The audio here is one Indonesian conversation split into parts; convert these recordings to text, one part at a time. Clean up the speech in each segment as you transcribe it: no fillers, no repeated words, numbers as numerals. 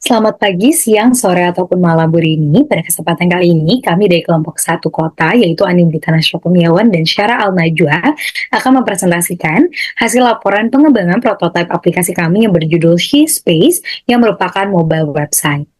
Selamat pagi, siang, sore, ataupun malam Bu Rini. Pada kesempatan kali ini, kami dari kelompok satu kota, yaitu Animdita Nasional Kurniawan dan Syara Al-Najwa, akan mempresentasikan hasil laporan pengembangan prototipe aplikasi kami yang berjudul She Space, yang merupakan mobile website.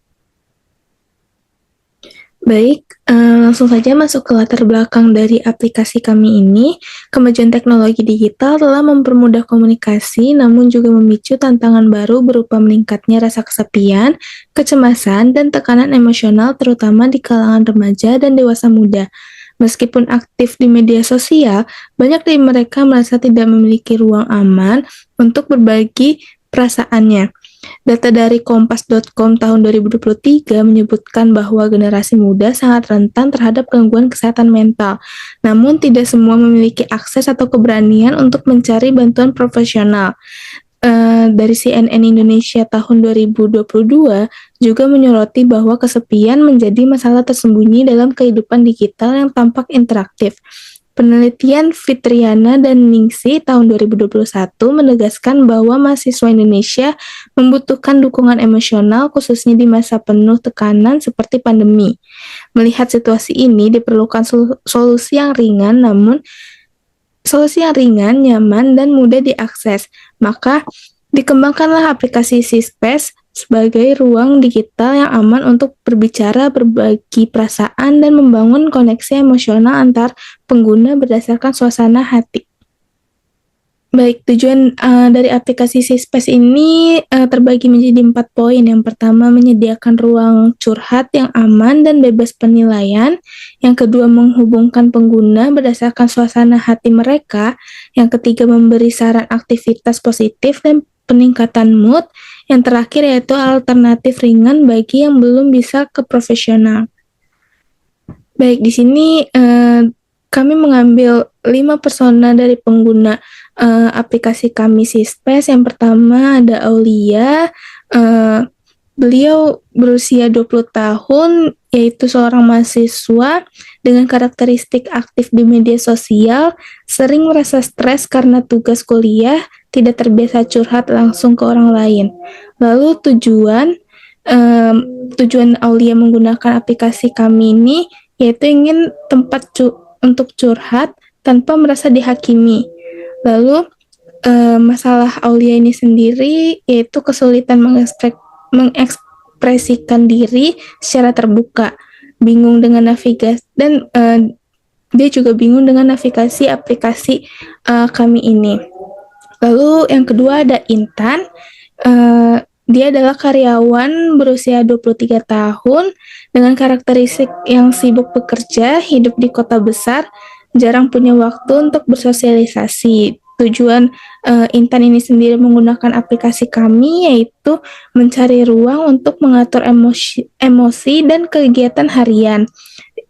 Baik, langsung saja masuk ke latar belakang dari aplikasi kami ini. Kemajuan teknologi digital telah mempermudah komunikasi, namun juga memicu tantangan baru berupa meningkatnya rasa kesepian, kecemasan, dan tekanan emosional terutama di kalangan remaja dan dewasa muda. Meskipun aktif di media sosial, banyak dari mereka merasa tidak memiliki ruang aman untuk berbagi perasaannya. Data dari Kompas.com tahun 2023 menyebutkan bahwa generasi muda sangat rentan terhadap gangguan kesehatan mental, namun tidak semua memiliki akses atau keberanian untuk mencari bantuan profesional. Dari CNN Indonesia tahun 2022 juga menyoroti bahwa kesepian menjadi masalah tersembunyi dalam kehidupan digital yang tampak interaktif. Penelitian Fitriana dan Ningsi tahun 2021 menegaskan bahwa mahasiswa Indonesia membutuhkan dukungan emosional khususnya di masa penuh tekanan seperti pandemi. Melihat situasi ini diperlukan solusi yang ringan, nyaman, dan mudah diakses. Maka dikembangkanlah aplikasi Sispace sebagai ruang digital yang aman untuk berbicara, berbagi perasaan, dan membangun koneksi emosional antar pengguna berdasarkan suasana hati. Baik, tujuan dari aplikasi Sispace ini terbagi menjadi 4 poin. Yang pertama, menyediakan ruang curhat yang aman dan bebas penilaian. Yang kedua, menghubungkan pengguna berdasarkan suasana hati mereka. Yang ketiga, memberi saran aktivitas positif dan peningkatan mood. Yang terakhir yaitu alternatif ringan bagi yang belum bisa ke profesional. Baik, di sini kami mengambil 5 persona dari pengguna aplikasi kami Sispace. Yang pertama ada Aulia. Beliau berusia 20 tahun, yaitu seorang mahasiswa dengan karakteristik aktif di media sosial, sering merasa stres karena tugas kuliah, tidak terbiasa curhat langsung ke orang lain. Lalu tujuan Aulia menggunakan aplikasi kami ini yaitu ingin tempat untuk curhat tanpa merasa dihakimi. Lalu masalah Aulia ini sendiri yaitu kesulitan mengekspresikan diri secara terbuka, bingung dengan navigasi, dan dia juga bingung dengan navigasi aplikasi kami ini. Lalu yang kedua ada Intan. Dia adalah karyawan berusia 23 tahun dengan karakteristik yang sibuk bekerja, hidup di kota besar, jarang punya waktu untuk bersosialisasi. Tujuan Intan ini sendiri menggunakan aplikasi kami yaitu mencari ruang untuk mengatur emosi dan kegiatan harian.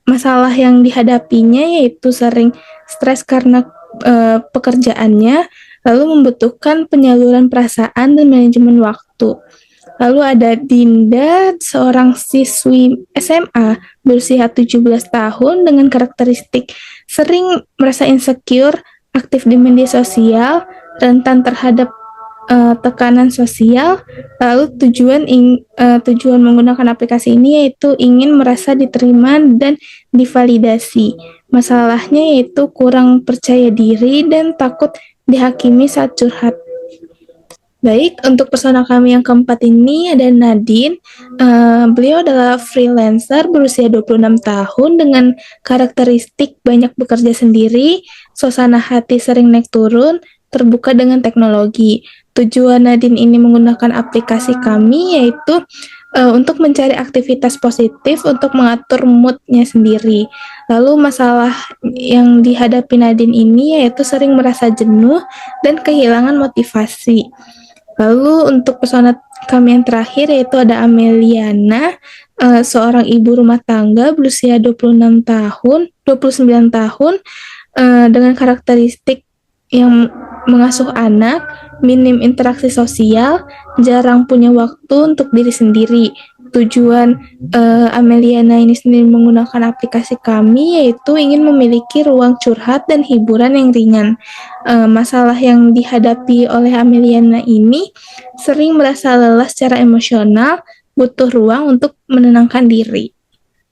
Masalah yang dihadapinya yaitu sering stres karena pekerjaannya, lalu membutuhkan penyaluran perasaan dan manajemen waktu. Lalu ada Dinda, seorang siswi SMA berusia 17 tahun dengan karakteristik sering merasa insecure, aktif di media sosial, rentan terhadap tekanan sosial. Lalu tujuan menggunakan aplikasi ini yaitu ingin merasa diterima dan divalidasi. Masalahnya yaitu kurang percaya diri dan takut dihakimi saat curhat. Baik, untuk persona kami yang keempat ini ada Nadine. Beliau adalah freelancer berusia 26 tahun dengan karakteristik banyak bekerja sendiri, suasana hati sering naik turun, terbuka dengan teknologi. Tujuan Nadine ini menggunakan aplikasi kami yaitu untuk mencari aktivitas positif untuk mengatur moodnya sendiri. Lalu masalah yang dihadapi Nadine ini yaitu sering merasa jenuh dan kehilangan motivasi. Lalu untuk persona kami yang terakhir yaitu ada Ameliana, seorang ibu rumah tangga berusia 29 tahun dengan karakteristik yang mengasuh anak, minim interaksi sosial, jarang punya waktu untuk diri sendiri. Tujuan Ameliana ini sendiri menggunakan aplikasi kami yaitu ingin memiliki ruang curhat dan hiburan yang ringan. Masalah yang dihadapi oleh Ameliana ini sering merasa lelah secara emosional, butuh ruang untuk menenangkan diri.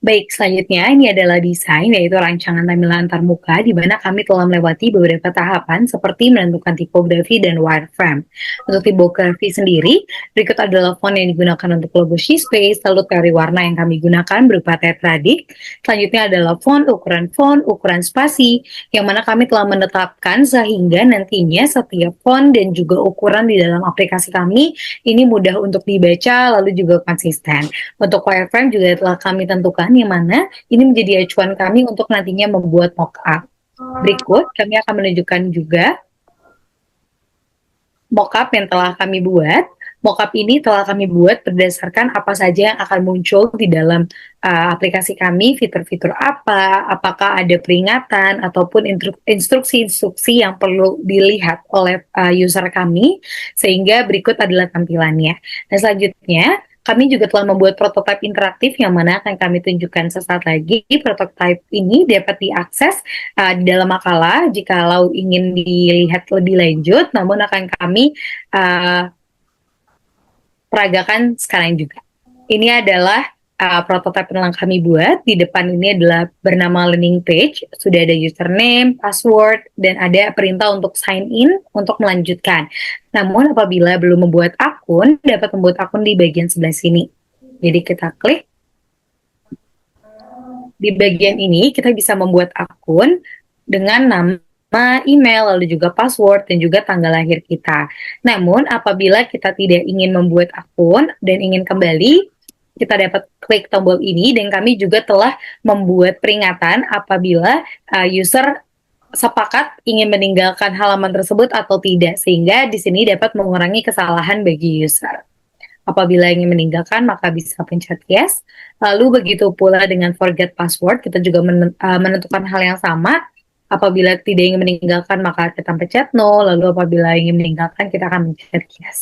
Baik, selanjutnya ini adalah desain, yaitu rancangan tampilan antarmuka, di mana kami telah melewati beberapa tahapan seperti menentukan tipografi dan wireframe. Untuk tipografi sendiri, berikut adalah font yang digunakan untuk logo She-Space, lalu teori warna yang kami gunakan berupa tetradik. Selanjutnya adalah font, ukuran spasi, yang mana kami telah menetapkan sehingga nantinya setiap font dan juga ukuran di dalam aplikasi kami ini mudah untuk dibaca, lalu juga konsisten. Untuk wireframe juga telah kami tentukan yang mana ini menjadi acuan kami untuk nantinya membuat mockup. Berikut kami akan menunjukkan juga mockup yang telah kami buat. Mockup ini telah kami buat berdasarkan apa saja yang akan muncul di dalam aplikasi kami, fitur-fitur apa, apakah ada peringatan ataupun instruksi-instruksi yang perlu dilihat oleh user kami, sehingga berikut adalah tampilannya. Dan selanjutnya, kami juga telah membuat prototipe interaktif yang mana akan kami tunjukkan sesaat lagi. Prototipe ini dapat diakses di dalam makalah jikalau ingin dilihat lebih lanjut, namun akan kami peragakan sekarang juga. Ini adalah prototipe yang kami buat. Di depan ini adalah bernama landing page, sudah ada username, password, dan ada perintah untuk sign in untuk melanjutkan. Namun apabila belum membuat akun, dapat membuat akun di bagian sebelah sini. Jadi kita klik. Di bagian ini kita bisa membuat akun dengan nama, email, lalu juga password, dan juga tanggal lahir kita. Namun, apabila kita tidak ingin membuat akun dan ingin kembali, kita dapat klik tombol ini, dan kami juga telah membuat peringatan apabila user sepakat ingin meninggalkan halaman tersebut atau tidak, sehingga di sini dapat mengurangi kesalahan bagi user. Apabila ingin meninggalkan, maka bisa pencet yes. Lalu begitu pula dengan forget password, kita juga menentukan hal yang sama. Apabila tidak ingin meninggalkan, maka kita pencet no. Lalu apabila ingin meninggalkan, kita akan pencet yes.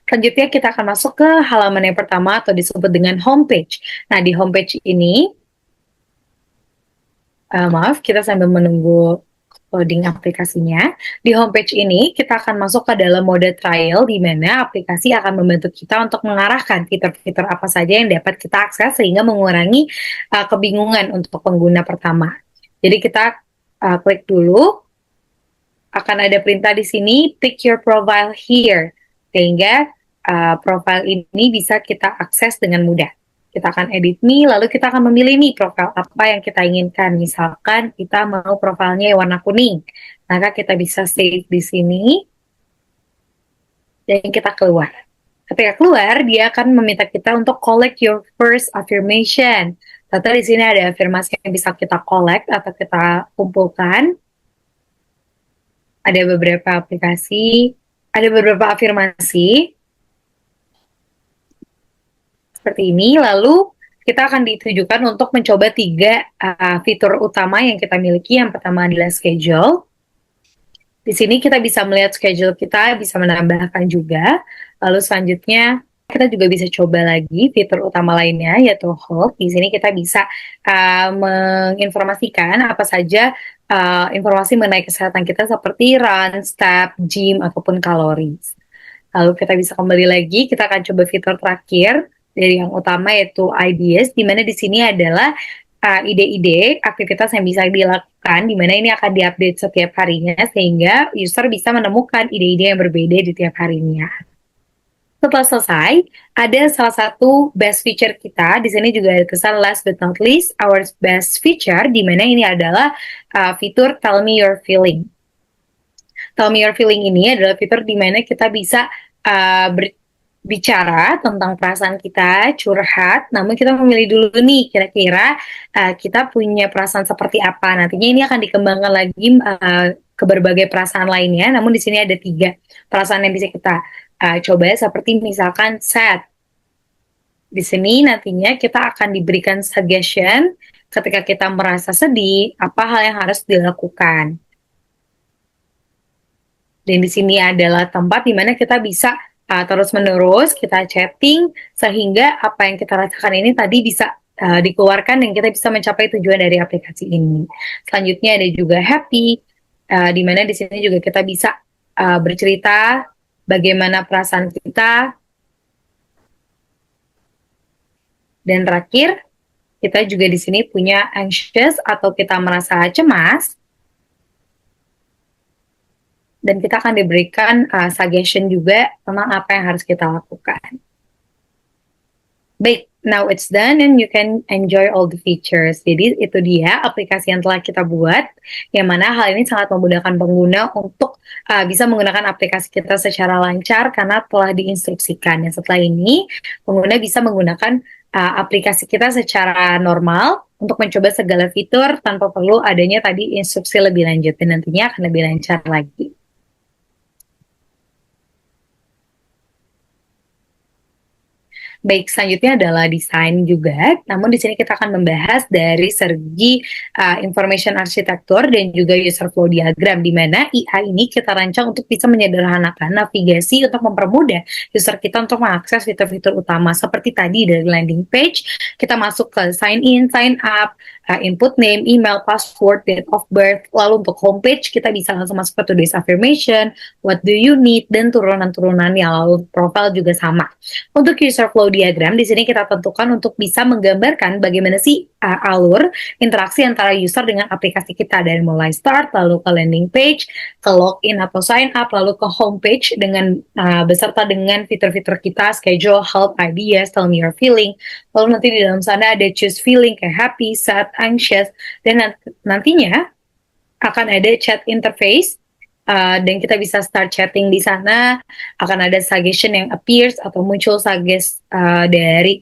Selanjutnya kita akan masuk ke halaman yang pertama atau disebut dengan homepage. Nah, di homepage ini, maaf, kita sambil menunggu loading aplikasinya. Di homepage ini, kita akan masuk ke dalam mode trial, di mana aplikasi akan membantu kita untuk mengarahkan fitur-fitur apa saja yang dapat kita akses, sehingga mengurangi kebingungan untuk pengguna pertama. Jadi kita klik dulu, akan ada perintah di sini, pick your profile here, sehingga profile ini bisa kita akses dengan mudah. Kita akan edit nih, lalu kita akan memilih nih profil apa yang kita inginkan. Misalkan kita mau profilnya warna kuning, maka kita bisa save di sini, dan kita keluar. Ketika keluar, dia akan meminta kita untuk collect your first affirmation. Ternyata di sini ada afirmasi yang bisa kita collect atau kita kumpulkan. Ada beberapa aplikasi, ada beberapa afirmasi seperti ini. Lalu kita akan ditujukan untuk mencoba 3 fitur utama yang kita miliki. Yang pertama adalah schedule. Di sini kita bisa melihat schedule kita, bisa menambahkan juga. Lalu selanjutnya kita juga bisa coba lagi fitur utama lainnya, yaitu hold. Di sini kita bisa menginformasikan apa saja informasi mengenai kesehatan kita seperti run, step, gym, ataupun calories. Lalu kita bisa kembali lagi, kita akan coba fitur terakhir dari yang utama, yaitu ideas, di mana di sini adalah ide-ide aktivitas yang bisa dilakukan, di mana ini akan diupdate setiap harinya, sehingga user bisa menemukan ide-ide yang berbeda di tiap harinya. Setelah selesai, ada salah satu best feature kita. Di sini juga ada tulisan last but not least, our best feature, di mana ini adalah fitur Tell Me Your Feeling. Tell Me Your Feeling ini adalah fitur di mana kita bisa bicara tentang perasaan kita, curhat, namun kita memilih dulu nih, kira-kira kita punya perasaan seperti apa. Nantinya ini akan dikembangkan lagi ke berbagai perasaan lainnya, namun di sini ada 3 perasaan yang bisa kita coba, seperti misalkan sad. Di sini nantinya kita akan diberikan suggestion ketika kita merasa sedih, apa hal yang harus dilakukan. Dan di sini adalah tempat di mana kita bisa terus-menerus kita chatting, sehingga apa yang kita rasakan ini tadi bisa dikeluarkan dan kita bisa mencapai tujuan dari aplikasi ini. Selanjutnya ada juga happy, di mana di sini juga kita bisa bercerita bagaimana perasaan kita, Dan terakhir, kita juga di sini punya anxious atau kita merasa cemas. Dan kita akan diberikan suggestion juga tentang apa yang harus kita lakukan. Baik, now it's done and you can enjoy all the features. Jadi itu dia aplikasi yang telah kita buat, yang mana hal ini sangat memudahkan pengguna untuk bisa menggunakan aplikasi kita secara lancar karena telah diinstruksikan. Dan setelah ini, pengguna bisa menggunakan aplikasi kita secara normal untuk mencoba segala fitur tanpa perlu adanya tadi instruksi lebih lanjut, dan nantinya akan lebih lancar lagi. Baik, selanjutnya adalah desain juga. Namun di sini kita akan membahas dari segi information architecture dan juga user flow diagram, di mana IA ini kita rancang untuk bisa menyederhanakan navigasi untuk mempermudah user kita untuk mengakses fitur-fitur utama seperti tadi dari landing page. Kita masuk ke sign in, sign up, input name, email, password, date of birth. Lalu untuk homepage kita bisa langsung masuk ke today's affirmation, what do you need, dan turunan-turunannya. Lalu profile juga sama. Untuk user flow diagram, di sini kita tentukan untuk bisa menggambarkan bagaimana sih alur interaksi antara user dengan aplikasi kita, dari mulai start, lalu ke landing page, ke login atau sign up, lalu ke homepage dengan beserta dengan fitur-fitur kita, schedule, help, ideas, tell me your feeling. Lalu nanti di dalam sana ada choose feeling kayak happy, sad, anxious, dan nantinya akan ada chat interface. Dan kita bisa start chatting di sana. Akan ada suggestion yang appears atau muncul suggest dari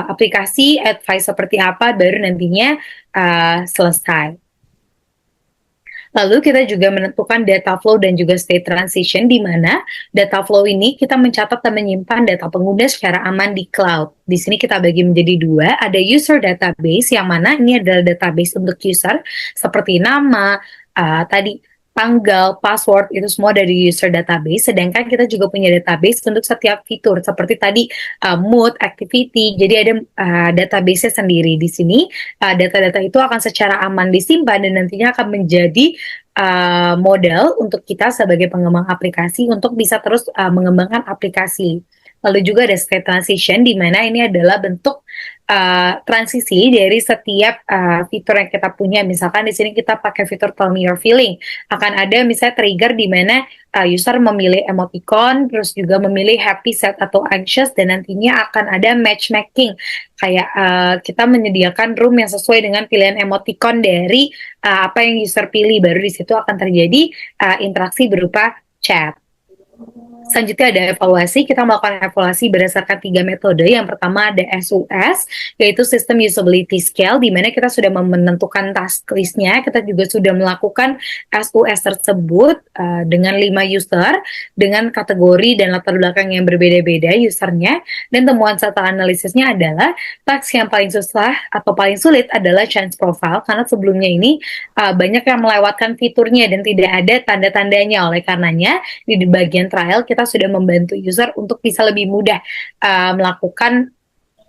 aplikasi, advice seperti apa, baru nantinya selesai. Lalu kita juga menentukan data flow dan juga state transition, di mana data flow ini kita mencatat dan menyimpan data pengguna secara aman di cloud. Di sini kita bagi menjadi dua, ada user database yang mana ini adalah database untuk user seperti nama, tadi tanggal, password, itu semua dari user database. Sedangkan kita juga punya database untuk setiap fitur seperti tadi mood, activity. Jadi ada database-nya sendiri. Di sini data-data itu akan secara aman disimpan dan nantinya akan menjadi modal untuk kita sebagai pengembang aplikasi untuk bisa terus mengembangkan aplikasi. Lalu juga ada state transition, di mana ini adalah bentuk transisi dari setiap fitur yang kita punya. Misalkan di sini kita pakai fitur Tell Me Your Feeling, akan ada misalnya trigger di mana user memilih emoticon, terus juga memilih happy, sad, atau anxious, dan nantinya akan ada matchmaking, kayak kita menyediakan room yang sesuai dengan pilihan emoticon dari apa yang user pilih, baru di situ akan terjadi interaksi berupa chat. Selanjutnya ada evaluasi. Kita melakukan evaluasi berdasarkan 3 metode. Yang pertama ada SUS, yaitu System Usability Scale, di mana kita sudah menentukan task list-nya. Kita juga sudah melakukan SUS tersebut dengan 5 user, dengan kategori dan latar belakang yang berbeda-beda usernya. Dan temuan serta analisisnya adalah task yang paling susah atau paling sulit adalah Chance Profile, karena sebelumnya ini banyak yang melewatkan fiturnya dan tidak ada tanda-tandanya. Oleh karenanya, di bagian trial kita sudah membantu user untuk bisa lebih mudah melakukan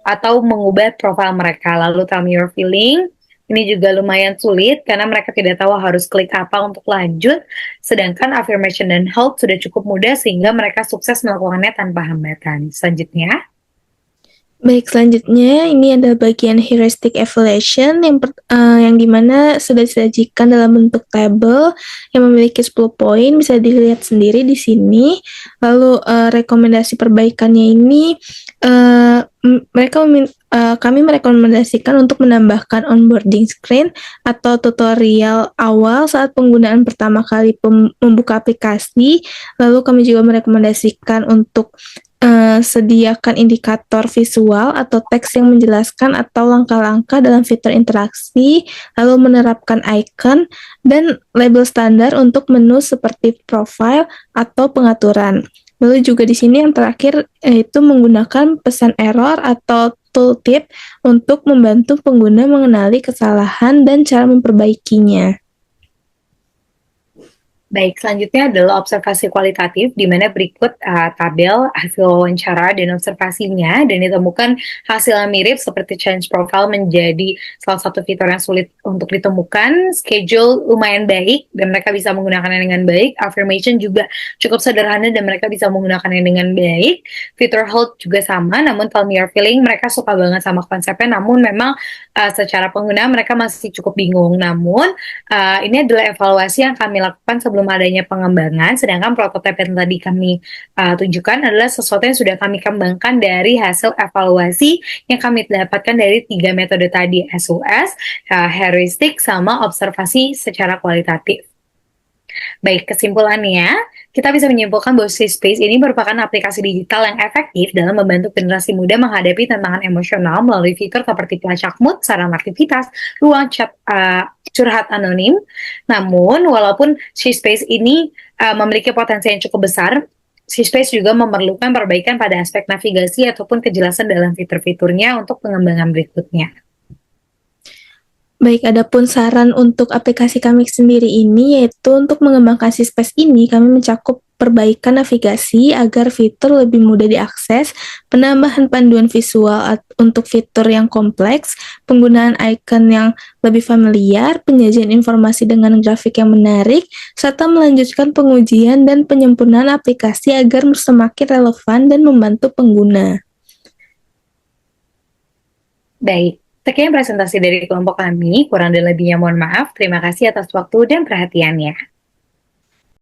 atau mengubah profil mereka. Lalu Tell Me Your Feeling, ini juga lumayan sulit karena mereka tidak tahu harus klik apa untuk lanjut, sedangkan affirmation dan help sudah cukup mudah sehingga mereka sukses melakukannya tanpa hambatan. Selanjutnya, Baik, selanjutnya ini ada bagian heuristic evaluation yang dimana sudah disajikan dalam bentuk tabel yang memiliki 10 poin, bisa dilihat sendiri di sini. Lalu rekomendasi perbaikannya ini kami merekomendasikan untuk menambahkan onboarding screen atau tutorial awal saat penggunaan pertama kali membuka aplikasi. Lalu kami juga merekomendasikan untuk sediakan indikator visual atau teks yang menjelaskan atau langkah-langkah dalam fitur interaksi, lalu menerapkan icon dan label standar untuk menu seperti profile atau pengaturan. Lalu juga di sini yang terakhir itu menggunakan pesan error atau tooltip untuk membantu pengguna mengenali kesalahan dan cara memperbaikinya. Baik, selanjutnya adalah observasi kualitatif, di mana berikut tabel hasil wawancara dan observasinya, dan ditemukan hasil yang mirip seperti change profile menjadi salah satu fitur yang sulit untuk ditemukan, schedule lumayan baik, dan mereka bisa menggunakannya dengan baik, affirmation juga cukup sederhana dan mereka bisa menggunakannya dengan baik, fitur hold juga sama, namun tell me your feeling, mereka suka banget sama konsepnya, namun memang secara pengguna mereka masih cukup bingung, namun ini adalah evaluasi yang kami lakukan sebelum adanya pengembangan, sedangkan prototipe yang tadi kami tunjukkan adalah sesuatu yang sudah kami kembangkan dari hasil evaluasi yang kami dapatkan dari 3 metode tadi, SOS, heuristik, sama observasi secara kualitatif. Baik, kesimpulannya, kita bisa menyimpulkan bahwa Space ini merupakan aplikasi digital yang efektif dalam membantu generasi muda menghadapi tantangan emosional melalui fitur seperti pelacak mood, saran aktivitas, ruang chat curhat anonim. Namun, walaupun Space ini memiliki potensi yang cukup besar, Space juga memerlukan perbaikan pada aspek navigasi ataupun kejelasan dalam fitur-fiturnya untuk pengembangan berikutnya. Baik, adapun saran untuk aplikasi kami sendiri ini yaitu untuk mengembangkan Space ini kami mencakup perbaikan navigasi agar fitur lebih mudah diakses, penambahan panduan visual untuk fitur yang kompleks, penggunaan icon yang lebih familiar, penyajian informasi dengan grafik yang menarik, serta melanjutkan pengujian dan penyempurnaan aplikasi agar semakin relevan dan membantu pengguna. Baik, sekian presentasi dari kelompok kami. Kurang dan lebihnya mohon maaf. Terima kasih atas waktu dan perhatiannya.